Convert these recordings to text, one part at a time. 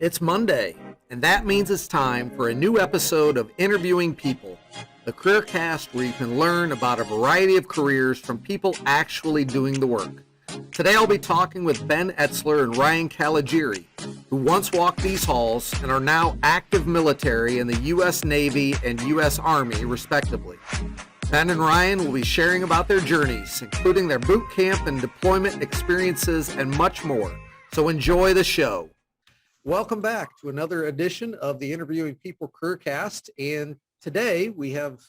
It's Monday, and that means it's time for a new episode of Interviewing People, the careercast where you can learn about a variety of careers from people actually doing the work. Today I'll be talking with Ben Etzler and Ryan Caligiuri, who once walked these halls and are now active military in the U.S. Navy and U.S. Army, respectively. Ben and Ryan will be sharing about their journeys, including their boot camp and deployment experiences and much more. So enjoy the show. Welcome back to another edition of the Interviewing People Careercast. And today we have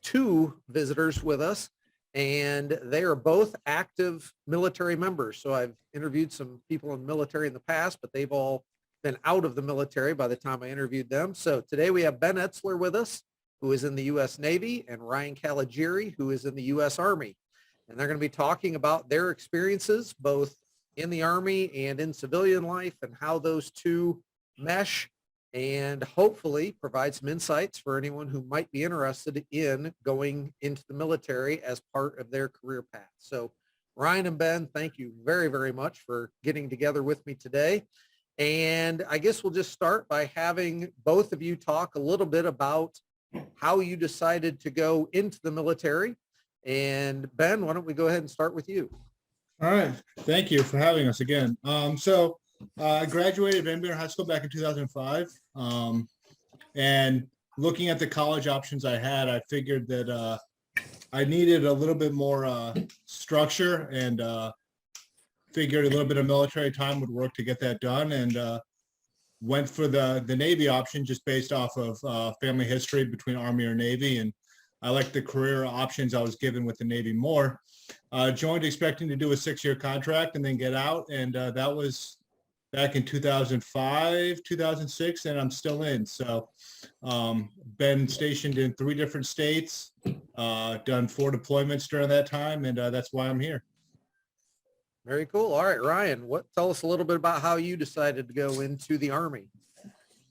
two visitors with us, and they are both active military members. So I've interviewed some people in the military in the past, but they've all been out of the military by the time I interviewed them. So today we have Ben Etzler with us, who is in the U.S. Navy, and Ryan Caligiuri, who is in the U.S. Army. And they're going to be talking about their experiences, both in the Army and in civilian life, and how those two mesh, and hopefully provide some insights for anyone who might be interested in going into the military as part of their career path. So Ryan and Ben, thank you very, very much for getting together with me today. And I guess we'll just start by having both of you talk a little bit about how you decided to go into the military. And Ben, why don't we go ahead and start with you? All right. Thank you for having us again. I graduated Buren High School back in 2005. And looking at the college options I had, I figured that I needed a little bit more structure, and figured a little bit of military time would work to get that done, and went for the Navy option just based off of family history between Army or Navy. And I liked the career options I was given with the Navy more. Joined expecting to do a 6-year contract and then get out. And that was back in 2005, 2006, and I'm still in. So been stationed in 3 different states, done 4 deployments during that time, and that's why I'm here. Very cool. All right, Ryan, tell us a little bit about how you decided to go into the Army.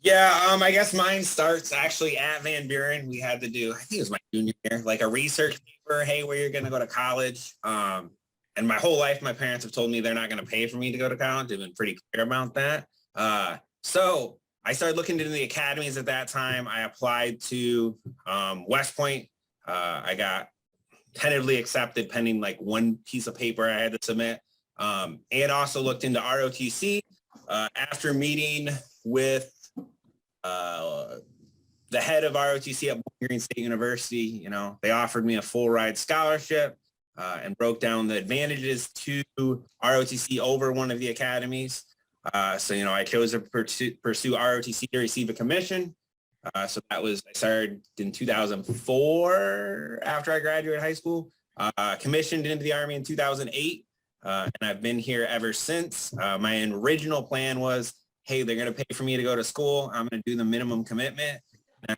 Yeah, I guess mine starts actually at Van Buren. We had to do, I think it was my junior year, like a research paper, hey, where you're going to go to college. And my whole life, my parents have told me they're not going to pay for me to go to college. They've been pretty clear about that. So I started looking into the academies at that time. I applied to West Point. I got tentatively accepted pending like one piece of paper I had to submit. And also looked into ROTC after meeting with the head of ROTC at Bowling Green State University. You know, they offered me a full ride scholarship and broke down the advantages to ROTC over one of the academies. So, you know, I chose to pursue ROTC to receive a commission. So I started in 2004 after I graduated high school, commissioned into the Army in 2008. And I've been here ever since. My original plan was, hey, they're going to pay for me to go to school. I'm going to do the minimum commitment. And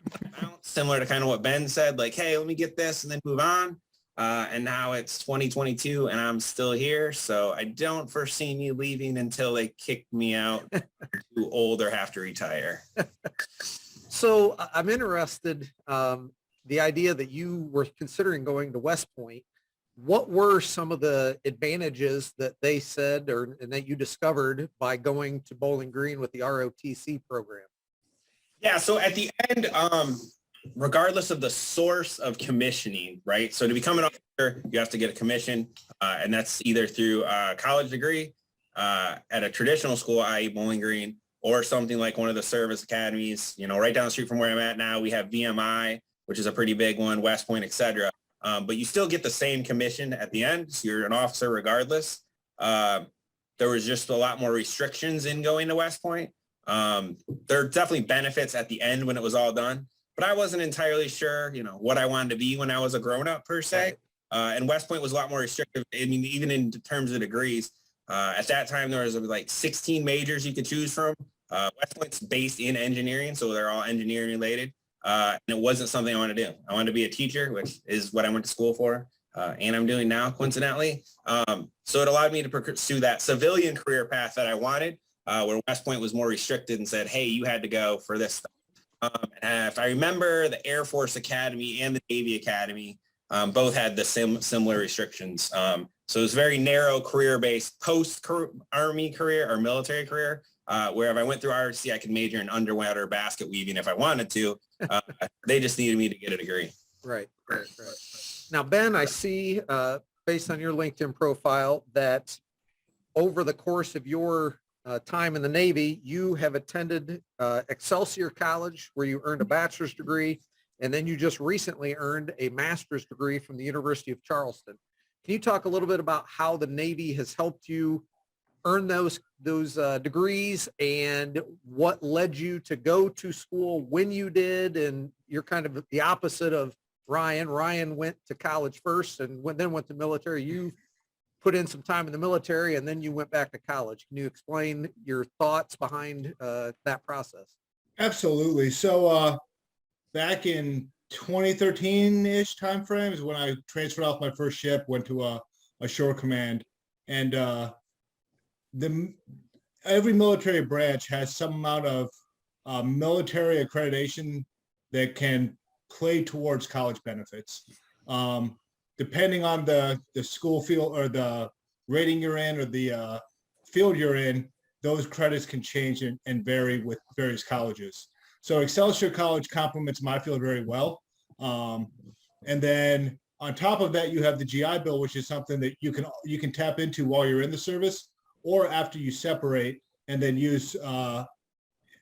similar to kind of what Ben said, like, hey, let me get this and then move on. And now it's 2022 and I'm still here. So I don't foresee me leaving until they kick me out, too old or have to retire. So I'm interested, the idea that you were considering going to West Point. What were some of the advantages that they said and that you discovered by going to Bowling Green with the ROTC program? Yeah, so at the end, regardless of the source of commissioning, right? So to become an officer, you have to get a commission, and that's either through a college degree at a traditional school, i.e. Bowling Green, or something like one of the service academies. You know, right down the street from where I'm at now, we have VMI, which is a pretty big one, West Point, et cetera. But you still get the same commission at the end. So you're an officer regardless. There was just a lot more restrictions in going to West Point. There are definitely benefits at the end when it was all done, but I wasn't entirely sure, you know, what I wanted to be when I was a grown-up per se. And West Point was a lot more restrictive. I mean, even in terms of degrees, at that time, there was like 16 majors you could choose from. West Point's based in engineering, so they're all engineering related. And it wasn't something I wanted to do. I wanted to be a teacher, which is what I went to school for, and I'm doing now, coincidentally. So it allowed me to pursue that civilian career path that I wanted, where West Point was more restricted and said, hey, you had to go for this stuff. And if I remember, the Air Force Academy and the Navy Academy both had the similar restrictions. So it was very narrow career-based post-Army career or military career. where if I went through ROTC, I could major in underwater basket weaving if I wanted to. They just needed me to get a degree. Right. Now, Ben, I see, based on your LinkedIn profile, that over the course of your time in the Navy, you have attended Excelsior College, where you earned a bachelor's degree, and then you just recently earned a master's degree from the University of Charleston. Can you talk a little bit about how the Navy has helped you earn those degrees, and what led you to go to school when you did? And you're kind of the opposite of Ryan. Ryan went to college first and then went to military. You put in some time in the military and then you went back to college. Can you explain your thoughts behind that process? Absolutely. So back in 2013-ish timeframe is when I transferred off my first ship, went to a shore command, and every military branch has some amount of military accreditation that can play towards college benefits. Depending on the school field or the rating you're in or the field you're in, those credits can change and vary with various colleges. So Excelsior College complements my field very well. And then on top of that, you have the GI Bill, which is something that you can tap into while you're in the service or after you separate and then use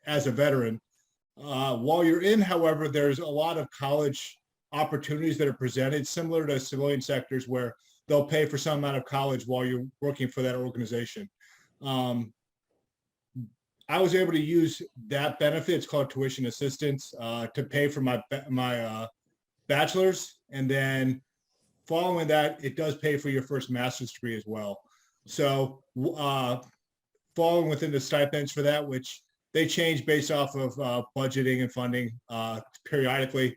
as a veteran. While you're in, however, there's a lot of college opportunities that are presented similar to civilian sectors where they'll pay for some amount of college while you're working for that organization. I was able to use that benefit, it's called tuition assistance, to pay for my bachelor's. And then following that, it does pay for your first master's degree as well. So falling within the stipends for that, which they change based off of budgeting and funding periodically,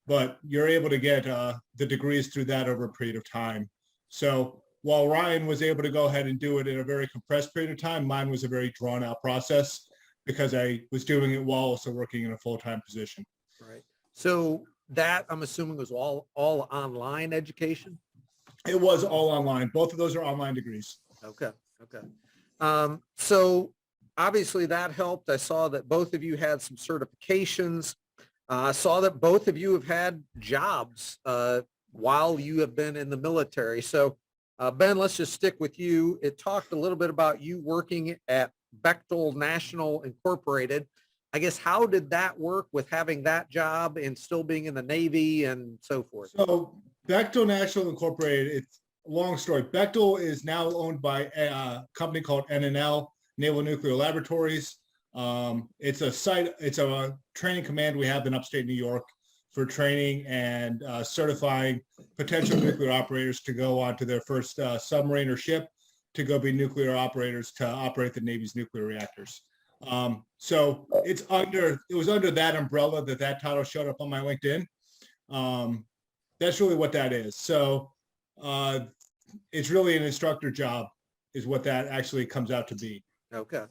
but you're able to get the degrees through that over a period of time. So while Ryan was able to go ahead and do it in a very compressed period of time, mine was a very drawn out process because I was doing it while also working in a full-time position. Right. So that, I'm assuming, was all online education? It was all online. Both of those are online degrees. Okay. So obviously that helped. I saw that both of you had some certifications. I saw that both of you have had jobs while you have been in the military. So Ben, let's just stick with you. It talked a little bit about you working at Bechtel National Incorporated. I guess, how did that work with having that job and still being in the Navy and so forth? So Bechtel National Incorporated, it's a long story. Bechtel is now owned by a company called NNL, Naval Nuclear Laboratories. It's a training command we have in upstate New York for training and certifying potential nuclear operators to go onto their first submarine or ship to go be nuclear operators to operate the Navy's nuclear reactors. So it was under that umbrella that title showed up on my LinkedIn. That's really what that is. So it's really an instructor job is what that actually comes out to be. Okay.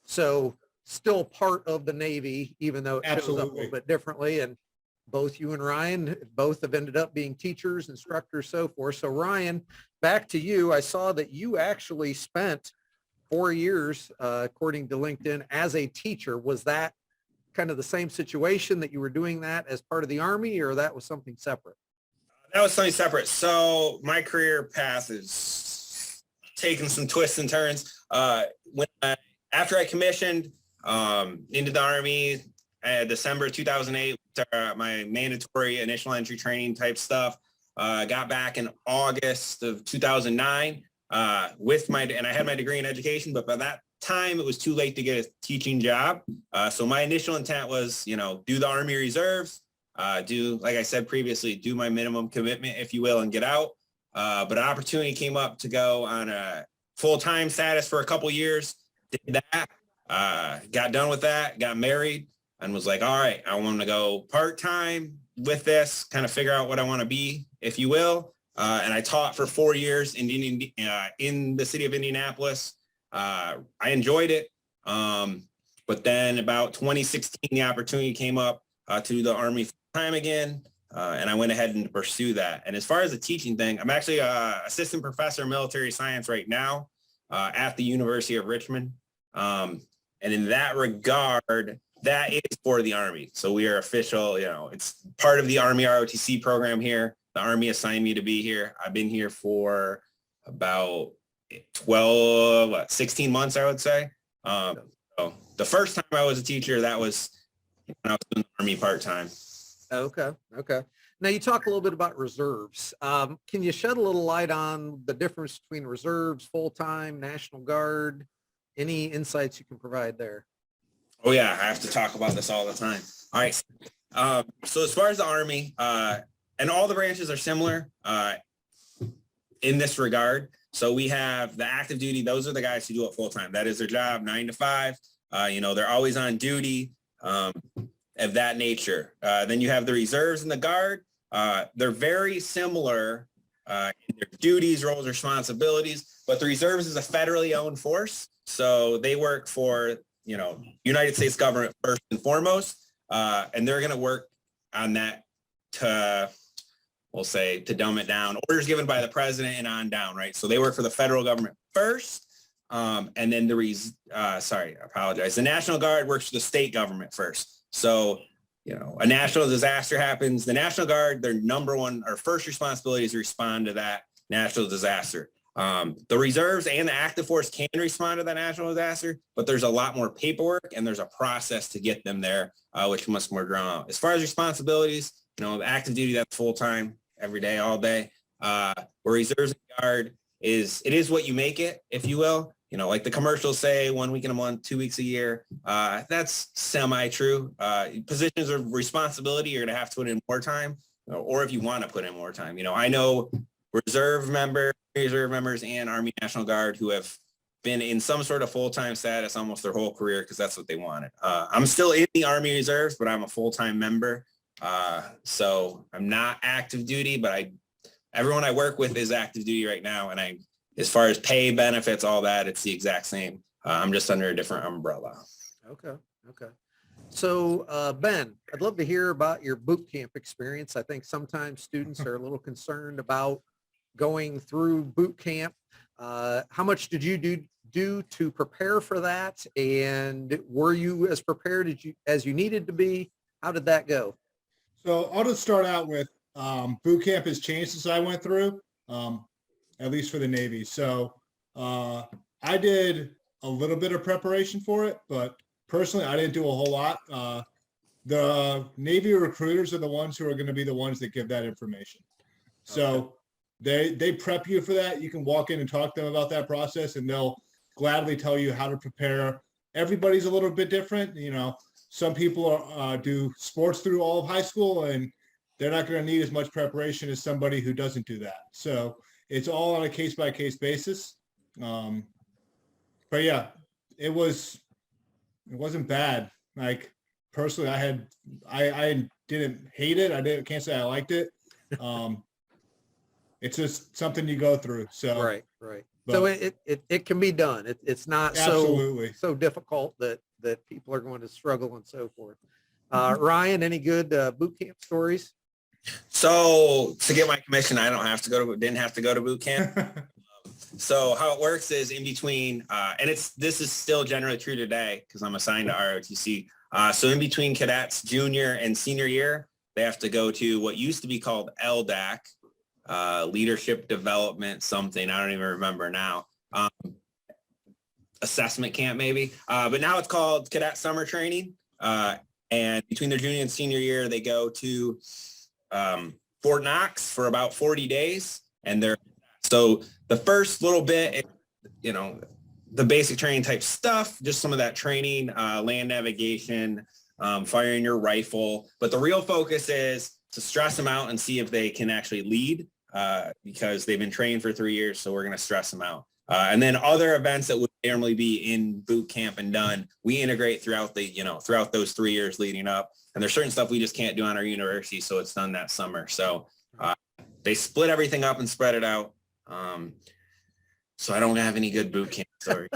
So still part of the Navy, even though it shows up a little bit differently. And both you and Ryan both have ended up being teachers, instructors, so forth. So Ryan, back to you. I saw that you actually spent 4 years, according to LinkedIn, as a teacher. Was that kind of the same situation that you were doing that as part of the Army, or that was something separate? That was something separate. So my career path is taking some twists and turns. After I commissioned into the Army, December 2008, my mandatory initial entry training type stuff. Got back in August of 2009 and I had my degree in education, but by that time it was too late to get a teaching job. So my initial intent was, do the Army Reserves, like I said previously, do my minimum commitment, if you will, and get out. But an opportunity came up to go on a full-time status for a couple years. Did that, got done with that, got married, and was like, all right, I want to go part-time with this, kind of figure out what I want to be, if you will. And I taught for 4 years in the city of Indianapolis. I enjoyed it. But then about 2016, the opportunity came up to do the Army full-time again. And I went ahead and pursue that. And as far as the teaching thing, I'm actually an assistant professor of military science right now at the University of Richmond. And in that regard, that is for the Army. So we are official, it's part of the Army ROTC program here. The Army assigned me to be here. I've been here for about 16 months, I would say. So the first time I was a teacher, that was when I was doing the Army part-time. Okay. Now you talk a little bit about reserves. Can you shed a little light on the difference between reserves, full-time, National Guard? Any insights you can provide there? Oh yeah, I have to talk about this all the time. All right. So as far as the Army, and all the branches are similar in this regard. So we have the active duty. Those are the guys who do it full time. That is their job, 9 to 5. They're always on duty of that nature. Then you have the reserves and the Guard. They're very similar in their duties, roles, responsibilities, but the reserves is a federally owned force. So they work for, United States government first and foremost, and they're going to work on that to dumb it down. Orders given by the president and on down, right? So they work for the federal government first, and then I apologize. The National Guard works for the state government first. So, a national disaster happens. The National Guard, their number one or first responsibility is to respond to that national disaster. The reserves and the active force can respond to that national disaster, but there's a lot more paperwork and there's a process to get them there, which much more drawn out. As far as responsibilities, the active duty, that's full-time, every day, all day. Where reserves and Guard is what you make it, if you will. Like the commercials say, 1 week in a month, 2 weeks a year. That's semi-true. Positions of responsibility, you're going to have to put in more time, or if you want to put in more time. I know reserve members, and Army National Guard who have been in some sort of full-time status almost their whole career because that's what they wanted. I'm still in the Army Reserves, but I'm a full-time member. So I'm not active duty, but everyone I work with is active duty right now. And as far as pay, benefits, all that, it's the exact same. I'm just under a different umbrella. Okay. So, Ben, I'd love to hear about your boot camp experience. I think sometimes students are a little concerned about going through boot camp. How much did you do to prepare for that? And were you as prepared as you needed to be? How did that go? So I'll just start out with boot camp has changed since I went through, at least for the Navy. So I did a little bit of preparation for it, but personally, I didn't do a whole lot. The Navy recruiters are the ones who are going to be the ones that give that information. So they prep you for that. You can walk in and talk to them about that process, and they'll gladly tell you how to prepare. Everybody's a little bit different. Some people do sports through all of high school, and they're not going to need as much preparation as somebody who doesn't do that. So it's all on a case-by-case basis. But yeah, it wasn't bad. Like personally, I didn't hate it. Can't say I liked it. It's just something you go through. So right. But, so it can be done. It's not so difficult that people are going to struggle and so forth. Ryan, any good boot camp stories? So to get my commission, I didn't have to go to boot camp. So how it works is in between, and this is still generally true today because I'm assigned to ROTC. So in between cadets, junior and senior year, they have to go to what used to be called LDAC, leadership development something. I don't even remember now. Assessment camp maybe. But now it's called cadet summer training. And between their junior and senior year, they go to Fort Knox for about 40 days. And so the first little bit, the basic training type stuff, just some of that training, land navigation, firing your rifle. But the real focus is to stress them out and see if they can actually lead because they've been trained for 3 years. So we're going to stress them out. And then other events that would normally be in boot camp and done, we integrate throughout those 3 years leading up. And there's certain stuff we just can't do on our university. So it's done that summer. So they split everything up and spread it out. So I don't have any good boot camp stories.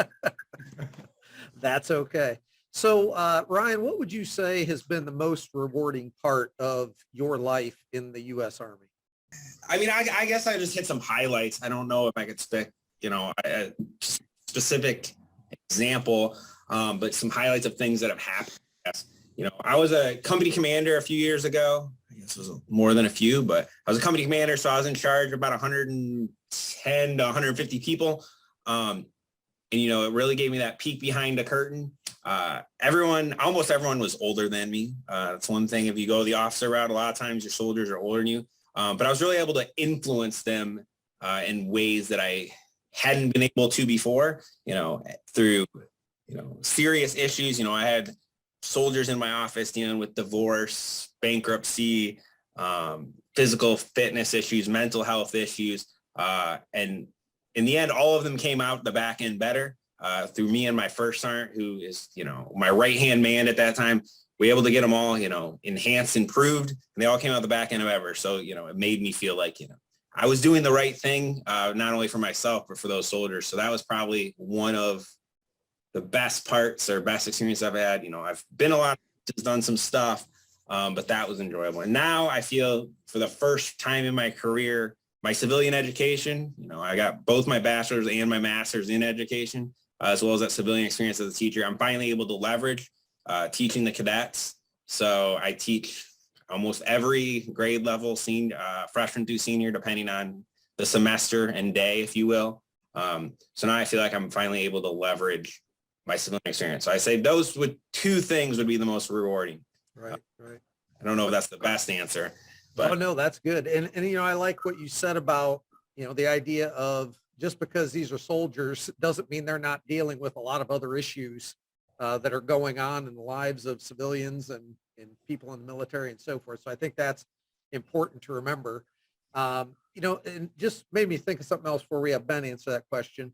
That's okay. So Ryan, what would you say has been the most rewarding part of your life in the U.S. Army? I mean, I guess I just hit some highlights. I don't know if I could pick, a specific example. but some highlights of things that have happened. Yes. You know, I was a company commander a few years ago. I guess it was more than a few, but I was a company commander, so I was in charge of about 110 to 150 people. And, you know, it really gave me that peek behind the curtain. Almost everyone was older than me. That's one thing. If you go the officer route, a lot of times your soldiers are older than you. But I was really able to influence them in ways that I hadn't been able to before, you know, through, you know, serious issues. You know, I had soldiers in my office dealing with divorce, bankruptcy, physical fitness issues, mental health issues. And in the end, all of them came out the back end better through me and my first sergeant, who is, you know, my right-hand man at that time. We were able to get them all, you know, enhanced, improved, and they all came out the back end of ever. So, you know, it made me feel like, you know, I was doing the right thing, not only for myself, but for those soldiers. So that was probably one of the best parts or best experience I've had. You know, I've been a lot, just done some stuff, but that was enjoyable. And now I feel for the first time in my career, my civilian education, you know, I got both my bachelor's and my master's in education, as well as that civilian experience as a teacher. I'm finally able to leverage teaching the cadets. So I teach almost every grade level, freshman through senior, depending on the semester and day, if you will. So now I feel like I'm finally able to leverage my civilian experience. So I say those two things would be the most rewarding. Right. I don't know if that's the best answer. But no, that's good. And, you know, I like what you said about, you know, the idea of just because these are soldiers doesn't mean they're not dealing with a lot of other issues that are going on in the lives of civilians and people in the military and so forth. So I think that's important to remember. You know, and just made me think of something else before we have Ben answer that question.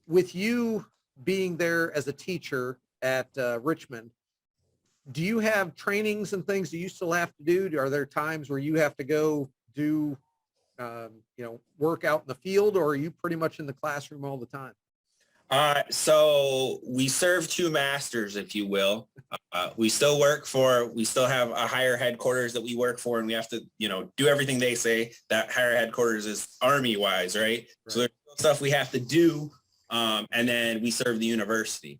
With you being there as a teacher at Richmond, do you have trainings and things that you still have to do? Are there times where you have to go do, you know, work out in the field, or are you pretty much in the classroom all the time? So we serve two masters, if you will. We still have a higher headquarters that we work for, and we have to, you know, do everything they say. That higher headquarters is Army wise, right? So there's stuff we have to do. And then we serve the university.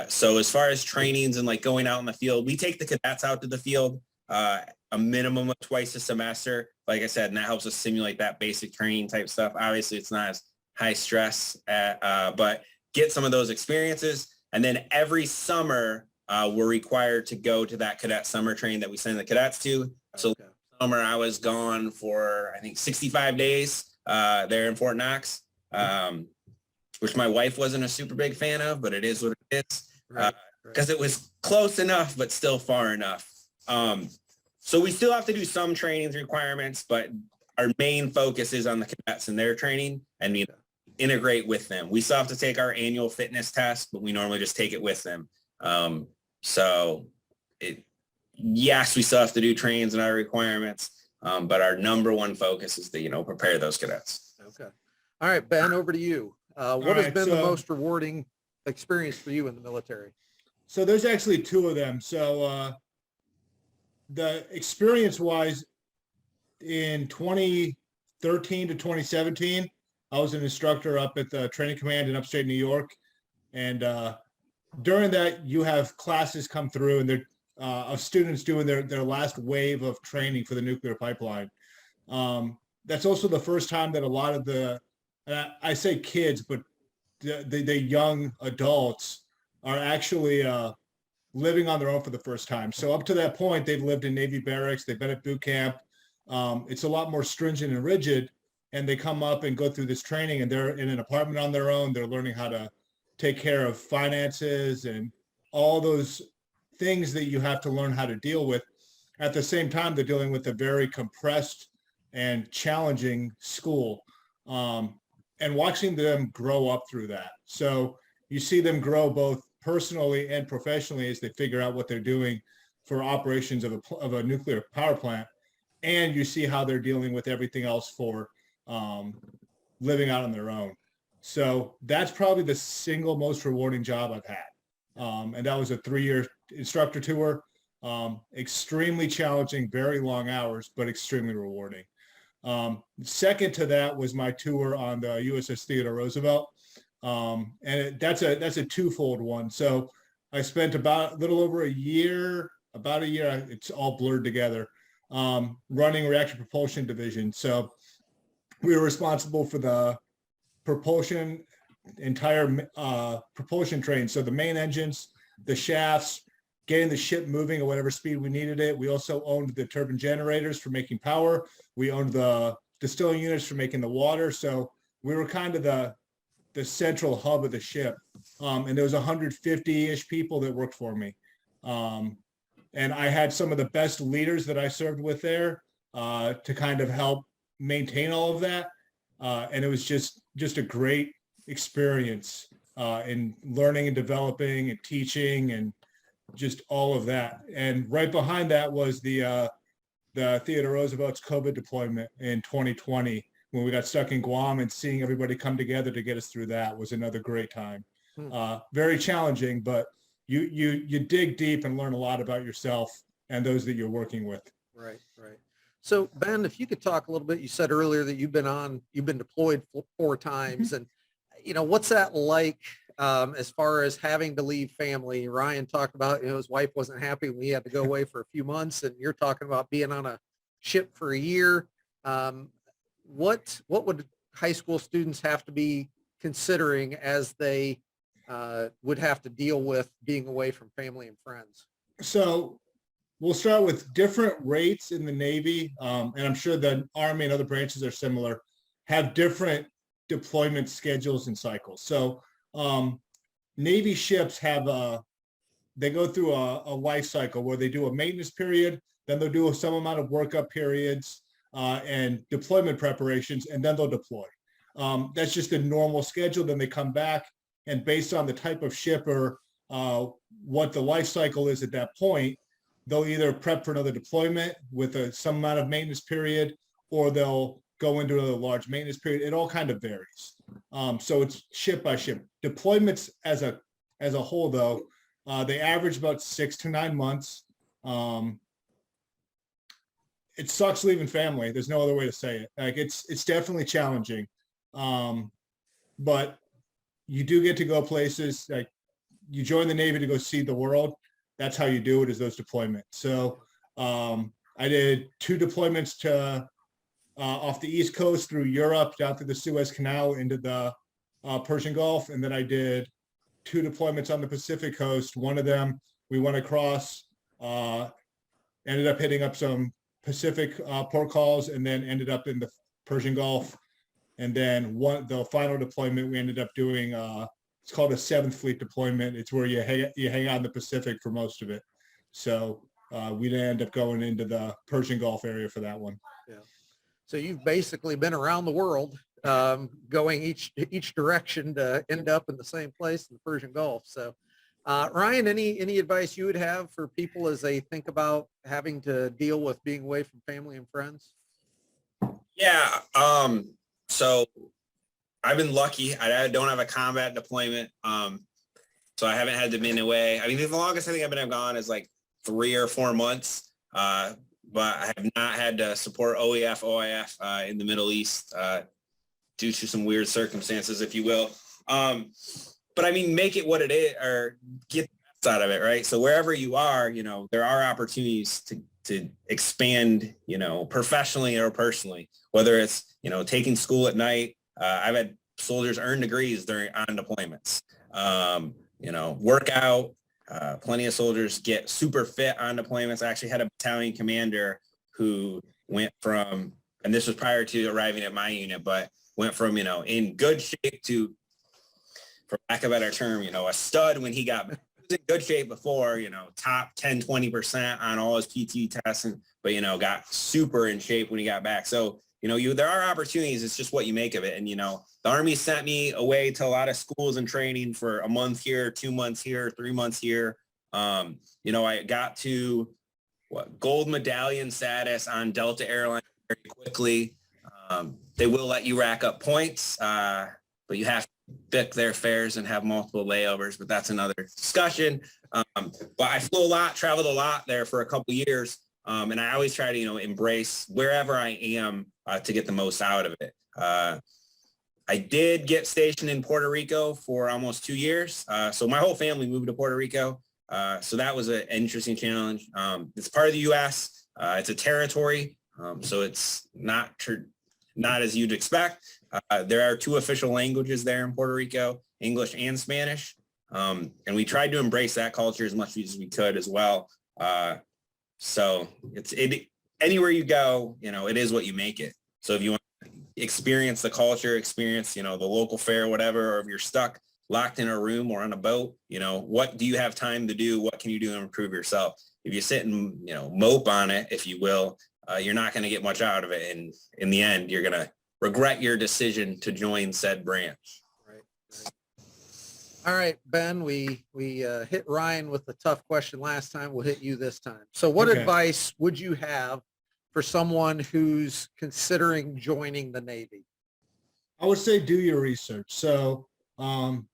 So as far as trainings and like going out in the field, we take the cadets out to the field a minimum of twice a semester. Like I said, and that helps us simulate that basic training type stuff. Obviously, it's not as high stress, but get some of those experiences. And then every summer, we're required to go to that cadet summer training that we send the cadets to. So summer, I was gone for, I think, 65 days there in Fort Knox. Which my wife wasn't a super big fan of, but it is what it is, because it was close enough, but still far enough. So we still have to do some trainings requirements, but our main focus is on the cadets and their training, and we integrate with them. We still have to take our annual fitness test, but we normally just take it with them. Yes, we still have to do trainings and our requirements, but our number one focus is to, you know, prepare those cadets. Okay. All right, Ben, over to you. What has been the most rewarding experience for you in the military? So there's actually two of them. So the experience-wise, in 2013 to 2017, I was an instructor up at the training command in upstate New York. And during that, you have classes come through, and they're of students doing their last wave of training for the nuclear pipeline. That's also the first time that a lot of I say kids, but the young adults are actually living on their own for the first time. So up to that point, they've lived in Navy barracks, they've been at boot camp. It's a lot more stringent and rigid, and they come up and go through this training, and they're in an apartment on their own. They're learning how to take care of finances and all those things that you have to learn how to deal with. At the same time, they're dealing with a very compressed and challenging school. And watching them grow up through that. So you see them grow both personally and professionally as they figure out what they're doing for operations of a nuclear power plant. And you see how they're dealing with everything else for living out on their own. So that's probably the single most rewarding job I've had. And that was a 3-year instructor tour. Extremely challenging, very long hours, but extremely rewarding. Second to that was my tour on the USS Theodore Roosevelt. That's a twofold one. So I spent about a little over a year, it's all blurred together, running reaction propulsion division. So we were responsible for the entire propulsion train. So the main engines, the shafts, getting the ship moving at whatever speed we needed it. We also owned the turbine generators for making power. We owned the distilling units for making the water. So we were kind of the central hub of the ship. And there was 150-ish people that worked for me. And I had some of the best leaders that I served with there to kind of help maintain all of that. And it was just a great experience in learning and developing and teaching and just all of that. And right behind that was the Theodore Roosevelt's COVID deployment in 2020, when we got stuck in Guam, and seeing everybody come together to get us through that was another great time. Very challenging, but you dig deep and learn a lot about yourself and those that you're working with. Right. So Ben, if you could talk a little bit, you said earlier that you've been deployed 4 times, and what's that like as far as having to leave family? Ryan talked about, his wife wasn't happy when he had to go away for a few months, and you're talking about being on a ship for a year. What would high school students have to be considering as they would have to deal with being away from family and friends? So we'll start with different rates in the Navy, and I'm sure the Army and other branches are similar, have different deployment schedules and cycles. So Navy ships they go through a life cycle where they do a maintenance period, then they'll do some amount of workup periods and deployment preparations, and then they'll deploy. That's just a normal schedule. Then they come back, and based on the type of ship or what the life cycle is at that point, they'll either prep for another deployment with some amount of maintenance period, or they'll go into a large maintenance period. It all kind of varies. So it's ship by ship. Deployments as a whole, though, they average about 6 to 9 months. It sucks leaving family. There's no other way to say it. Like it's definitely challenging. But you do get to go places. Like, you join the Navy to go see the world. That's how you do it, is those deployments. So I did 2 deployments to off the East Coast through Europe, down through the Suez Canal into the Persian Gulf. And then I did 2 deployments on the Pacific Coast. One of them, we went across, ended up hitting up some Pacific port calls, and then ended up in the Persian Gulf. And then the final deployment, we ended up doing, it's called a 7th Fleet deployment. It's where you hang out in the Pacific for most of it. So we'd end up going into the Persian Gulf area for that one. Yeah. So you've basically been around the world, going each direction to end up in the same place in the Persian Gulf. So Ryan, any advice you would have for people as they think about having to deal with being away from family and friends? Yeah. So I've been lucky. I don't have a combat deployment. So I haven't had to been away. I mean, the longest I think I've been gone is like 3 or 4 months. But I have not had to support OEF, OIF in the Middle East due to some weird circumstances, if you will. But I mean, make it what it is, or get the best out of it, right? So wherever you are, there are opportunities to expand, professionally or personally, whether it's, taking school at night. I've had soldiers earn degrees on deployments, work out. Plenty of soldiers get super fit on deployments. I actually had a battalion commander who went from, and this was prior to arriving at my unit, but went from, in good shape to, for lack of a better term, a stud when he got, he was in good shape before, top 10, 20% on all his PT tests, but, got super in shape when he got back. So, there are opportunities. It's just what you make of it. And, the Army sent me away to a lot of schools and training for a month here, 2 months here, 3 months here. I got to gold medallion status on Delta Airlines very quickly. They will let you rack up points, but you have to pick their fares and have multiple layovers, but that's another discussion. But I flew a lot, traveled a lot there for a couple of years. And I always try to, embrace wherever I am to get the most out of it. I did get stationed in Puerto Rico for almost 2 years. So my whole family moved to Puerto Rico. So that was an interesting challenge. It's part of the U.S. It's a territory. So it's not as you'd expect. There are two official languages there in Puerto Rico, English and Spanish. And we tried to embrace that culture as much as we could as well. So anywhere you go, it is what you make it. So if you want to experience the culture, experience, the local fare, whatever, or if you're stuck locked in a room or on a boat, what do you have time to do? What can you do to improve yourself? If you sit and, mope on it, if you will, you're not going to get much out of it. And in the end, you're going to regret your decision to join said branch. Right. All right, Ben, we hit Ryan with the tough question last time. We'll hit you this time. So what advice would you have for someone who's considering joining the Navy? I would say do your research. So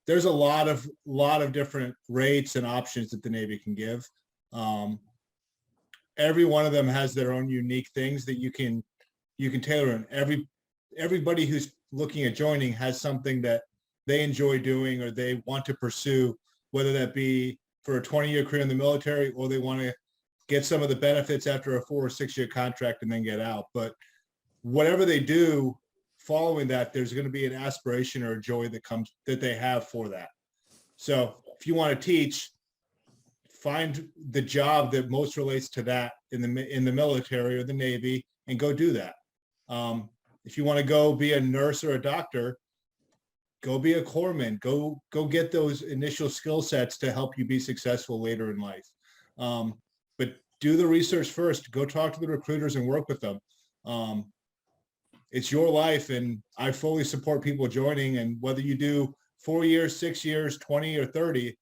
there's a lot of different rates and options that the Navy can give. Every one of them has their own unique things that you can tailor in. Everybody who's looking at joining has something that they enjoy doing or they want to pursue, whether that be for a 20-year career in the military or they want to get some of the benefits after a 4 or 6 year contract and then get out. But whatever they do following that, there's going to be an aspiration or a joy that they have for that. So if you want to teach, find the job that most relates to that in the military or the Navy and go do that. If you want to go be a nurse or a doctor, go be a corpsman, go get those initial skill sets to help you be successful later in life. But do the research first, go talk to the recruiters and work with them. It's your life, and I fully support people joining. And whether you do 4 years, 6 years, 20 or 30,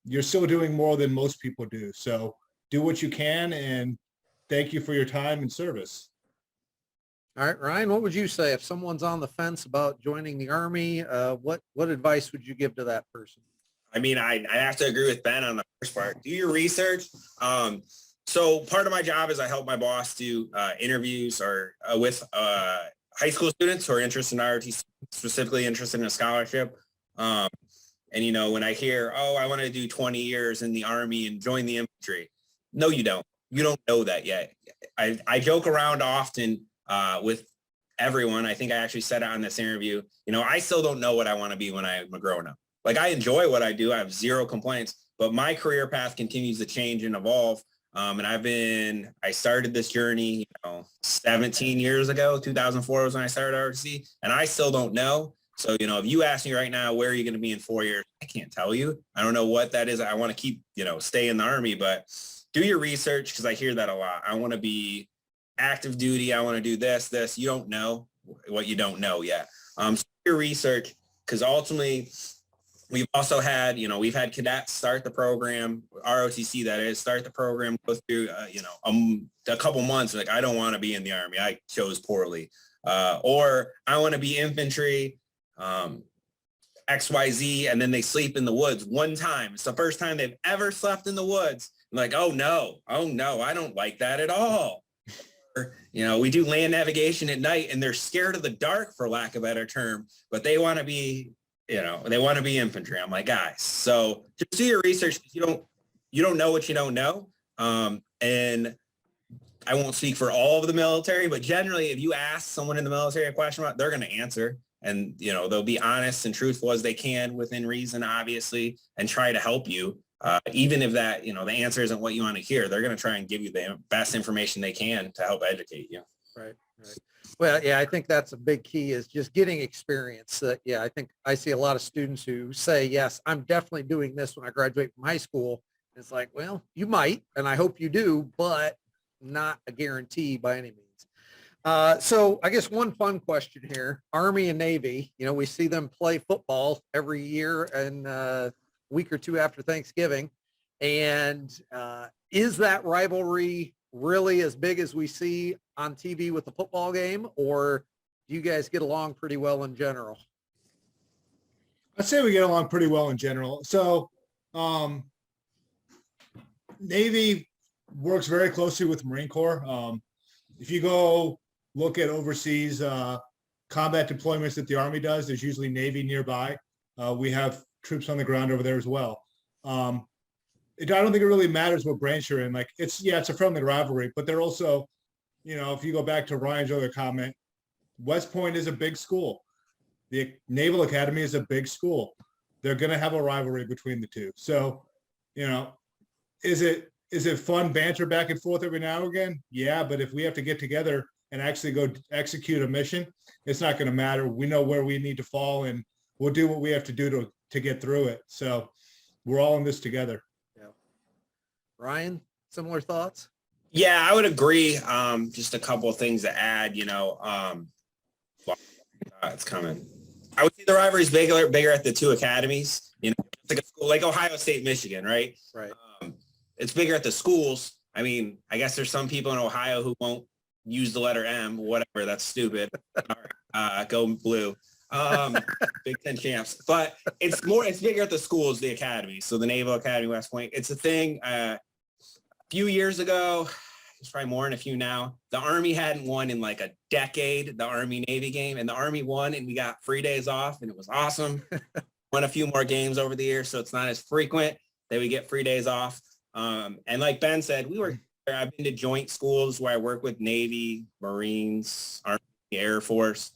you're still doing more than most people do. So do what you can, and thank you for your time and service. All right, Ryan, what would you say if someone's on the fence about joining the Army? What advice would you give to that person? I mean, I have to agree with Ben on the first part. Do your research. So part of my job is I help my boss do interviews or with high school students who are interested in ROTC, specifically interested in a scholarship. And, when I hear, I want to do 20 years in the Army and join the infantry. No, you don't. You don't know that yet. I joke around often with everyone. I think I actually said it on this interview. I still don't know what I want to be when I'm a grown up. Like, I enjoy what I do. I have zero complaints, but my career path continues to change and evolve. And I started this journey, 17 years ago. 2004 was when I started ROTC, and I still don't know. So, if you ask me right now, where are you going to be in 4 years? I can't tell you. I don't know what that is. I want to keep, stay in the Army, but do your research, because I hear that a lot. I want to be active duty. I want to do this. You don't know what you don't know yet. So do your research, because ultimately we've also had, we've had cadets start the program, ROTC that is, start the program, go through, a couple months, like, I don't want to be in the Army. I chose poorly. Or I want to be infantry, XYZ, and then they sleep in the woods one time. It's the first time they've ever slept in the woods. I'm like, oh no, I don't like that at all. We do land navigation at night and they're scared of the dark, for lack of a better term, but they want to be, they want to be infantry. I'm like, guys, so just do your research. You don't know what you don't know. And I won't speak for all of the military, but generally, if you ask someone in the military a question about, they're going to answer, and, they'll be honest and truthful as they can within reason, obviously, and try to help you. Even if that, the answer isn't what you want to hear, they're going to try and give you the best information they can to help educate you. Right. Well, yeah, I think that's a big key, is just getting experience. I think I see a lot of students who say, yes, I'm definitely doing this when I graduate from high school. It's like, well, you might, and I hope you do, but not a guarantee by any means. So I guess one fun question here, Army and Navy, we see them play football every year and week or two after Thanksgiving. And is that rivalry really as big as we see on TV with the football game, or do you guys get along pretty well in general? I'd say we get along pretty well in general. So Navy works very closely with Marine Corps. If you go look at overseas combat deployments that the Army does, there's usually Navy nearby. We have troops on the ground over there as well. I don't think it really matters what branch you're in. Like it's a friendly rivalry, but they're also, if you go back to Ryan's other comment, West Point is a big school. The Naval Academy is a big school. They're going to have a rivalry between the two. So, is it fun banter back and forth every now and again? Yeah, but if we have to get together and actually go execute a mission, it's not going to matter. We know where we need to fall, and we'll do what we have to do to get through it. So we're all in this together. Yeah. Ryan, similar thoughts? Yeah, I would agree. Just a couple of things to add, it's coming. I would say the rivalry is bigger at the two academies, it's like a school like Ohio State, Michigan, right? Right. It's bigger at the schools. I mean, I guess there's some people in Ohio who won't use the letter M, whatever. That's stupid. Go blue. Big Ten champs. But it's bigger at the schools, the academy. So the Naval Academy, West Point. It's a thing. A few years ago, it's probably more than a few now, the Army hadn't won in like a decade, the Army-Navy game, and the Army won, and we got free days off, and it was awesome. Won a few more games over the years, so it's not as frequent that we get free days off. And like Ben said, I've been to joint schools where I work with Navy, Marines, Army, Air Force.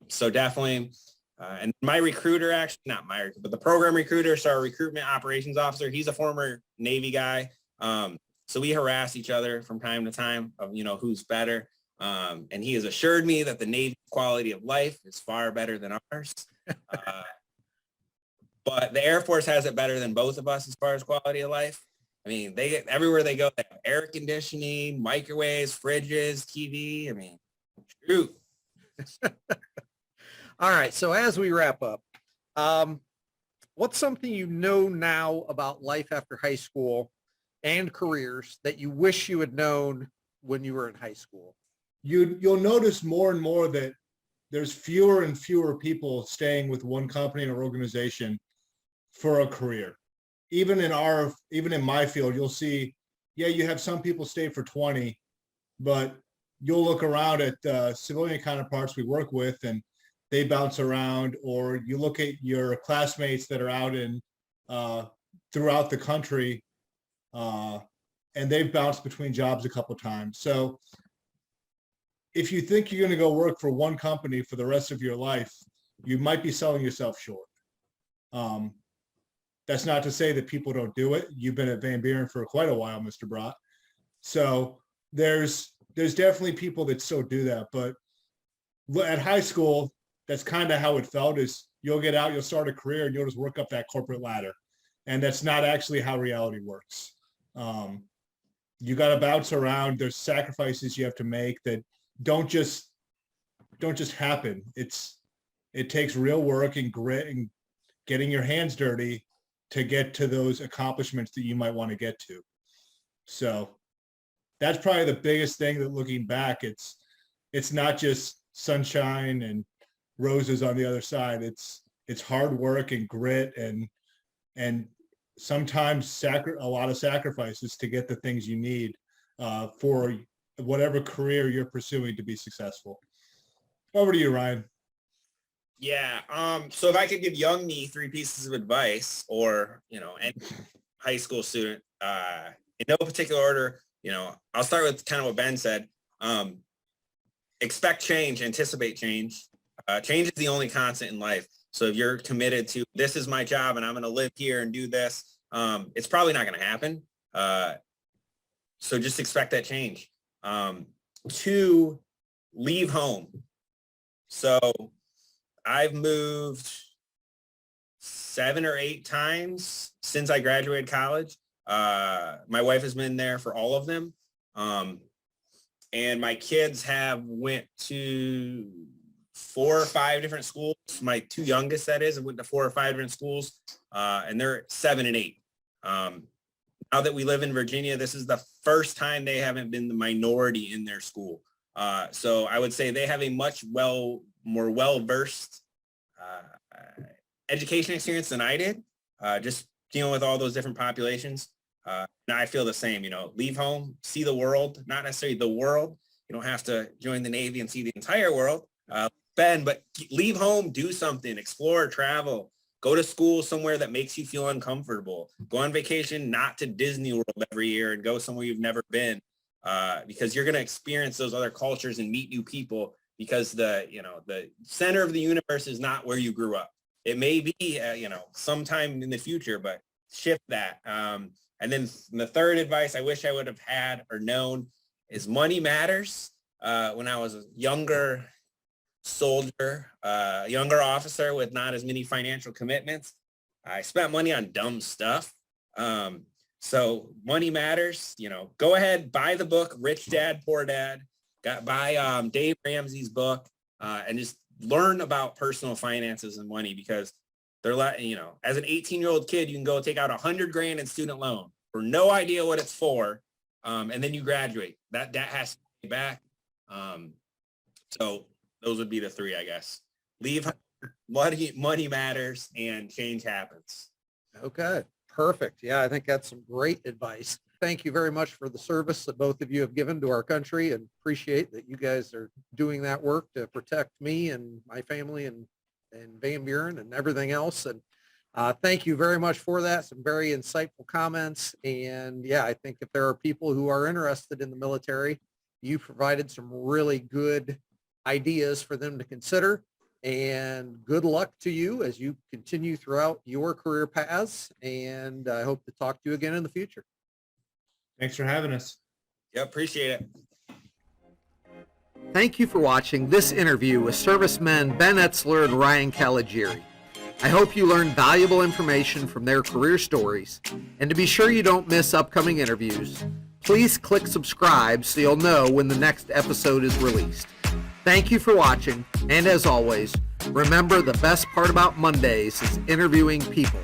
So definitely, and my recruiter, actually, not my, but the program recruiter, so our recruitment operations officer, he's a former Navy guy. So we harass each other from time to time of, who's better. And he has assured me that the Navy quality of life is far better than ours. But the Air Force has it better than both of us as far as quality of life. I mean, everywhere they go, they have air conditioning, microwaves, fridges, TV. I mean, shoot. All right. So as we wrap up, what's something you know now about life after high school and careers that you wish you had known when you were in high school? You'll notice more and more that there's fewer and fewer people staying with one company or organization for a career. Even in my field, you'll see, you have some people stay for 20, but you'll look around at civilian counterparts we work with and they bounce around, or you look at your classmates that are out in throughout the country and they've bounced between jobs a couple times. So if you think you're going to go work for one company for the rest of your life, you might be selling yourself short. That's not to say that people don't do it. You've been at Van Buren for quite a while, Mr. Brott. So there's definitely people that still do that. But at high school, that's kind of how it felt, is you'll get out, you'll start a career, and you'll just work up that corporate ladder. And that's not actually how reality works. You got to bounce around. There's sacrifices you have to make that don't just happen. It takes real work and grit and getting your hands dirty to get to those accomplishments that you might want to get to. So that's probably the biggest thing, that looking back, it's not just sunshine and roses on the other side. It's hard work and grit and sometimes a lot of sacrifices to get the things you need for whatever career you're pursuing to be successful. Over to you, Ryan. Yeah. So if I could give young me 3 pieces of advice, or, any high school student, in no particular order, I'll start with kind of what Ben said. Expect change, anticipate change. Change is the only constant in life. So if you're committed to, this is my job and I'm going to live here and do this, it's probably not going to happen. So just expect that change. 2, leave home. So I've moved 7 or 8 times since I graduated college. My wife has been there for all of them. And my kids have went to 4 or 5 different schools. My 2 youngest, that is, have went to 4 or 5 different schools, and they're 7 and 8. Now that we live in Virginia, this is the first time they haven't been the minority in their school. So I would say they have a much more well-versed education experience than I did, just dealing with all those different populations. And I feel the same, leave home, see the world, not necessarily the world. You don't have to join the Navy and see the entire world. Ben, but leave home, do something, explore, travel, go to school somewhere that makes you feel uncomfortable. Go on vacation, not to Disney World every year, and go somewhere you've never been, because you're going to experience those other cultures and meet new people, because the center of the universe is not where you grew up. It may be, sometime in the future, but shift that. And then the third advice I wish I would have had or known is money matters. When I was a younger soldier, younger officer with not as many financial commitments, I spent money on dumb stuff. So money matters. Go ahead, buy the book, Rich Dad, Poor Dad. Buy Dave Ramsey's book, and just learn about personal finances and money, because they're as an 18-year-old kid, you can go take out $100,000 in student loan for no idea what it's for. And then you graduate. That has to pay back. So those would be the three, I guess. Leave money matters, and change happens. Okay, perfect. Yeah, I think that's some great advice. Thank you very much for the service that both of you have given to our country, and appreciate that you guys are doing that work to protect me and my family and Van Buren and everything else. And thank you very much for that. Some very insightful comments. And yeah, I think if there are people who are interested in the military, you provided some really good ideas for them to consider. And good luck to you as you continue throughout your career paths. And I hope to talk to you again in the future. Thanks for having us. Yeah, appreciate it. Thank you for watching this interview with servicemen Ben Etzler and Ryan Caligiuri. I hope you learned valuable information from their career stories. And to be sure you don't miss upcoming interviews, please click subscribe so you'll know when the next episode is released. Thank you for watching, and as always, remember the best part about Mondays is interviewing people.